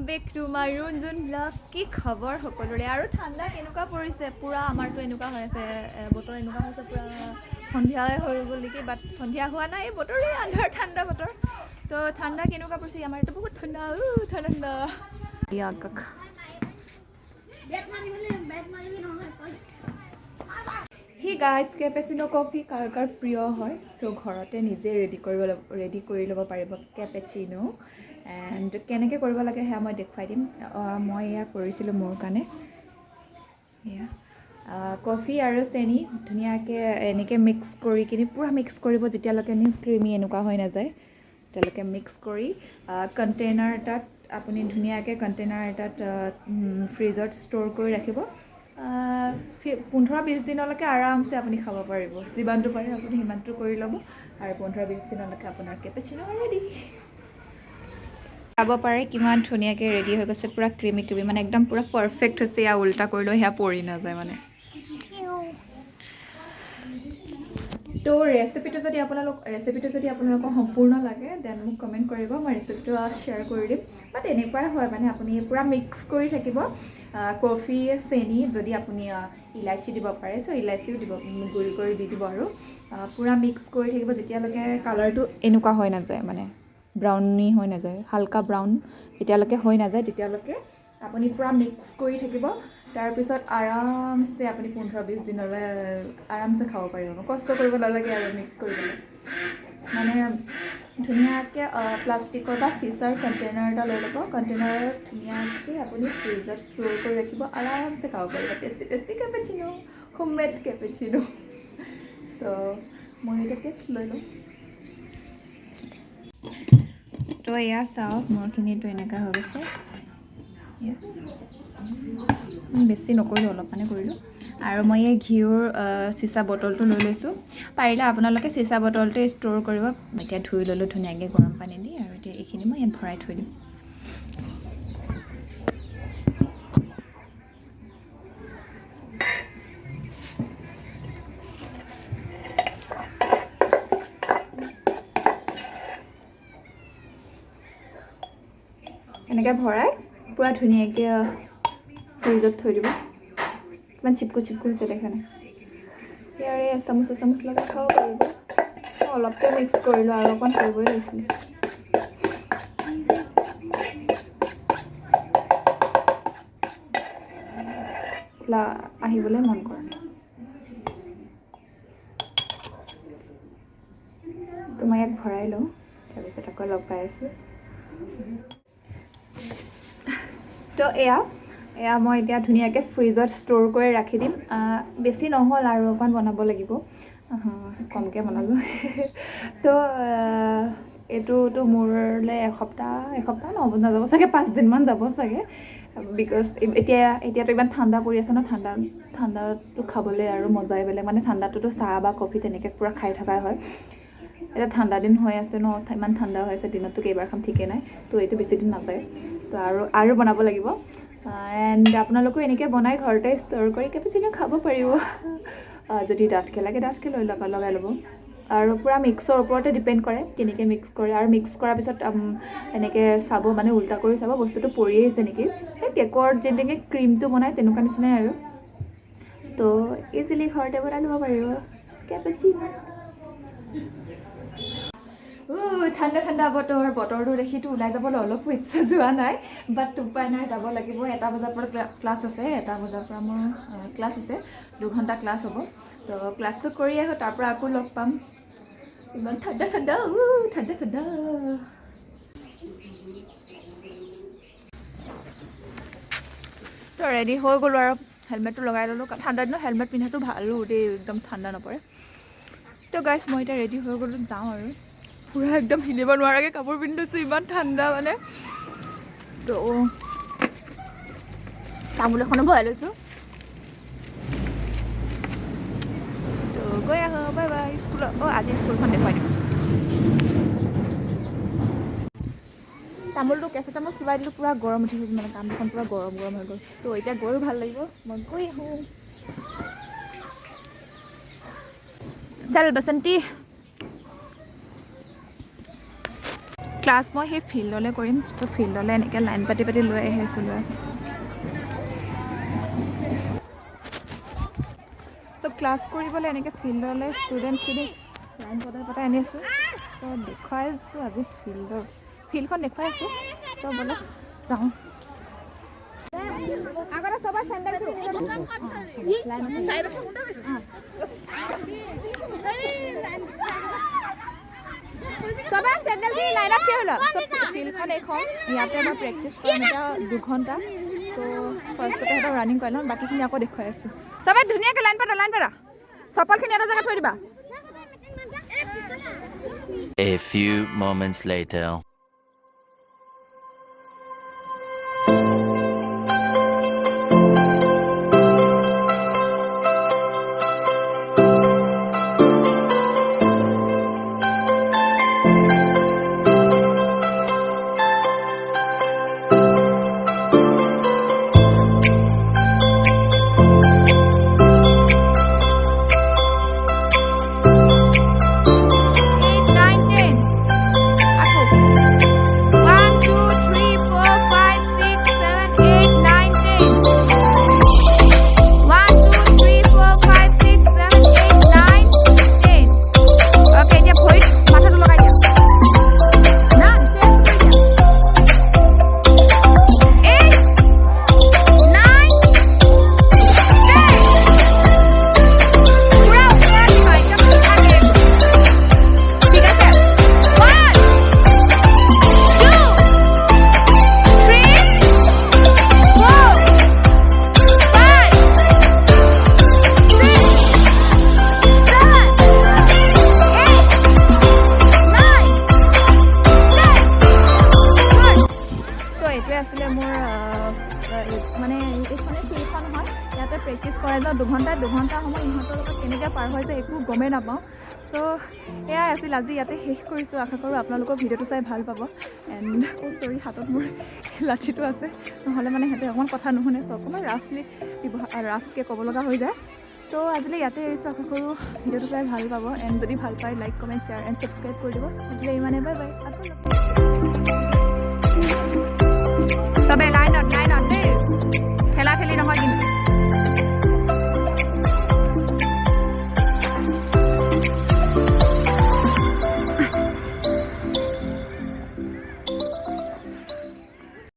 Back to my ৰুঞ্জুন blog কি খবৰ সকলোৰে আৰু ঠাণ্ডা কেনেকুৱা পৰিছে পুৰা আমাৰতো এনেকুৱা হৈ আছে বতৰ এনেকুৱা হৈছে পুৰা সন্ধিয়াই হৈ গ'ল নেকি বাট সন্ধিয়া হোৱা নাই এই বতৰে আন্ধাৰ ঠাণ্ডা বতৰ তো ঠাণ্ডা কেনেকুৱা পৰিছে আমাৰ ইয়াতে বহুত ঠাণ্ডা ঠাণ্ডা হি গাইজ কেপেচিনো কফি কাৰ কাৰ প্ৰিয় হয় চ' ঘৰতে নিজে ৰেডি কৰি ল'ব পাৰিব কেপেচিনো এণ্ড কেনেকৈ কৰিব লাগে সেয়া মই দেখুৱাই দিম মই এয়া কৰিছিলোঁ মোৰ কাৰণে এয়া কফি আৰু চেনি ধুনীয়াকৈ এনেকৈ মিক্স কৰি কিনি পূৰা মিক্স কৰিব যেতিয়ালৈকে ক্ৰিমি এনেকুৱা হৈ নাযায় তেতিয়ালৈকে মিক্স কৰি কণ্টেইনাৰ এটাত আপুনি ধুনীয়াকৈ কণ্টেইনাৰ এটাত ফ্ৰিজত ষ্ট'ৰ কৰি ৰাখিব 15-20 দিনলৈকে আৰামছে আপুনি খাব পাৰিব যিমানটো পাৰে আপুনি সিমানটো কৰি ল'ব আৰু 15-20 দিনলৈকে আপোনাৰ কেপেচিনো ৰেডি খাব পাৰে কিমান ধুনীয়াকৈ ৰেডি হৈ গৈছে পূৰা ক্ৰিমি মানে একদম পূৰা পাৰফেক্ট হৈছে এয়া উল্টা কৰিলেও সেয়া পৰি নাযায় মানে তো ৰেচিপিটো যদি আপোনালোকৰ সম্পূৰ্ণ লাগে দেন মোক কমেণ্ট কৰিব মই ৰেচিপিটো শ্বেয়াৰ কৰি দিম বাট এনেকুৱাই হয় মানে আপুনি পূৰা মিক্স কৰি থাকিব কফি চেনি যদি আপুনি ইলাইচি দিব পাৰে চ' ইলাইচিও দিব গুড়ি কৰি দি দিব আৰু পূৰা মিক্স কৰি থাকিব যেতিয়ালৈকে কালাৰটো এনেকুৱা হৈ নাযায় মানে ব্ৰাউনি হৈ নাযায় হালকা ব্ৰাউন যেতিয়ালৈকে হৈ নাযায় তেতিয়ালৈকে আপুনি পূৰা মিক্স কৰি থাকিব তাৰপিছত আৰামছে আপুনি 15-20 দিনলৈ আৰামছে খাব পাৰিব কষ্ট কৰিব নালাগে আৰু মিক্স কৰিবলৈ মানে ধুনীয়াকৈ প্লাষ্টিকৰ বা চিচাৰ কণ্টেইনাৰ এটা লৈ ল'ব কণ্টেইনাৰত ধুনীয়াকৈ আপুনি ফ্ৰিজত ষ্ট'ৰ কৰি ৰাখিব আৰামছে খাব পাৰিব টেষ্টি কেপেচিনো হোমমেড কেপেচিনো ত' মই এটা টেষ্ট লৈ লওঁ তো এয়া চাওক মোৰখিনিতো এনেকুৱা হৈ গৈছে বেছি নকৰিলোঁ অলপ মানে কৰিলোঁ আৰু মই এই ঘিউৰ চিচা বটলটো লৈ লৈছোঁ পাৰিলে আপোনালোকে চিচা বটলটো ষ্ট'ৰ কৰিব এতিয়া ধুই ল'লোঁ ধুনীয়াকৈ গৰম পানী দি আৰু এতিয়া এইখিনি মই ইয়াত ভৰাই থৈ দিম এনেকৈ ভৰাই পূৰা ধুনীয়াকৈ ফ্ৰিজত থৈ দিব কিমান চিপকু হৈছে দেখা নাই ইয়াৰে এচামুচ লগাই খাব পাৰিব অলপকৈ মিক্স কৰিলোঁ আৰু অকণ কৰিবই লাগিছিলে আহিবলৈ মন কৰে তো মই ইয়াত ভৰাই লওঁ তাৰপিছত আকৌ লগ পাই আছোঁ তো এয়া মই এতিয়া ধুনীয়াকৈ ফ্ৰিজত ষ্ট'ৰ কৰি ৰাখি দিম বেছি নহ'ল আৰু অকণ বনাব লাগিব কমকৈ বনালোঁ তো এইটোতো মোৰলৈ এসপ্তাহ নাযাব চাগে 5 দিনমান যাব চাগে বিকজ এতিয়াতো ইমান ঠাণ্ডা পৰি আছে ন ঠাণ্ডাটো খাবলৈ আৰু মজাই বেলেগ মানে ঠাণ্ডাটোতো চাহ বা কফি তেনেকৈ পূৰা খাই থকা হয় এতিয়া ঠাণ্ডা দিন হৈ আছে ন ইমান ঠাণ্ডা হৈ আছে দিনততো কেইবাৰ খাম ঠিকেই নাই তো এইটো বেছি দিন নাযায় তো আৰু বনাব লাগিব এণ্ড আপোনালোকেও এনেকৈ বনাই ঘৰতে ষ্ট'ৰ কৰি কেপেচিনো খাব পাৰিব যদি ডাঠকৈ লাগে ডাঠকৈ লগাই ল'ব আৰু পূৰা মিক্সৰ ওপৰতে ডিপেণ্ড কৰে কেনেকৈ মিক্স কৰে আৰু মিক্স কৰাৰ পিছত এনেকৈ চাব মানে উল্টা কৰি চাব বস্তুটো পৰি আহিছে নেকি এই কেকৰ যেনেকৈ ক্ৰীমটো বনাই তেনেকুৱা নিচিনাই আৰু তো ইজিলি ঘৰতে বনাই ল'ব পাৰিব কেপেচিনো ঠাণ্ডা বতৰটো দেখিতো ওলাই যাবলৈ অলপো ইচ্ছা যোৱা নাই বাট উপায় নাই যাব লাগিব 1 বজাৰ পৰা ক্লাছ আছে 1 বজাৰ পৰা মোৰ ক্লাছ আছে 2 ঘণ্টা ক্লাছ হ'ব তো ক্লাছটো কৰি আহোঁ তাৰ পৰা আকৌ লগ পাম ইমান ঠাণ্ডা তো ৰেডি হৈ গ'লোঁ আৰু হেলমেটটো লগাই ল'লোঁ ঠাণ্ডা দিনত হেলমেট পিন্ধাটো ভালো দেই একদম ঠাণ্ডা নপৰে তো গাইছ মই এতিয়া ৰেডি হৈ গ'লোঁ যাওঁ আৰু পূৰা একদম হিলিব নোৱাৰাকৈ কাপোৰ পিন্ধিছোঁ ইমান ঠাণ্ডা মানে তো তামোল এখনো ভৰাই লৈছোঁ তো গৈ আহোঁ বাই বাই স্কুলত আজি স্কুলখন দেখুৱাই দিম তামোলটো কেঁচা তামোল চুবাই দিলোঁ পূৰা গৰম উঠি গৈছে মানে কামখন পূৰা গৰম হৈ গ'ল তো এতিয়া গৈও ভাল লাগিব মই গৈ আহোঁ চল বসন্তি ক্লাছ মই সেই ফিল্ডলৈ কৰিম চ' ফিল্ডলৈ এনেকৈ লাইন পাতি পাতি লৈ আহিছোঁ লৈ চ' ক্লাছ কৰিবলৈ এনেকৈ ফিল্ডলৈ ষ্টুডেণ্টখিনি লাইন পতাই পতাই আনি আছোঁ তো দেখুৱাই আছোঁ আজি ফিল্ডখন দেখুৱাই আছোঁ তো ব'লক যাওঁ আগতে সবাই চেণ্ডেল সবাই চেণ্ডেল দি লাইন আপ থিয় হ'ল ফিল্ডখন এইখন ইয়াতে মই প্ৰেক্টিছ কৰিম এতিয়া 2 ঘণ্টা তো ফাৰ্ষ্টতে সিহঁতক ৰানিং কৰি লওঁ বাকীখিনি আকৌ দেখুৱাই আছোঁ সবাই ধুনীয়াকৈ লাইন পাতা চপ্পলখিনি এটা জেগাত থৈ দিবা A few moments later. মানে এইখনে ফিল্ডখন হয় ইয়াতে প্ৰেক্টিছ কৰাই যাওঁ 2 ঘণ্টা সময় ইহঁতৰ লগত কেনেকৈ পাৰ হৈ যায় একো গমেই নাপাওঁ চ' এয়াই আছিল আজি ইয়াতে শেষ কৰিছোঁ আশা কৰোঁ আপোনালোকৰ ভিডিঅ'টো চাই ভাল পাব এণ্ড চৰি হাতত মোৰ লাঠিটো আছে নহ'লে মানে সিহঁতে অকণমান কথা নুশুনে চ' অকণমান ৰাফকৈ ক'ব লগা হৈ যায় তো আজিলৈ ইয়াতে এৰিছোঁ আশা কৰোঁ ভিডিঅ'টো চাই ভাল পাব এণ্ড যদি ভাল পায় like comment share and subscribe কৰি দিব আজিলৈ ইমানে বাই বাই আকৌ চবেই লাইনত দেই ঠেলা ঠেলি নহয় কিন্তু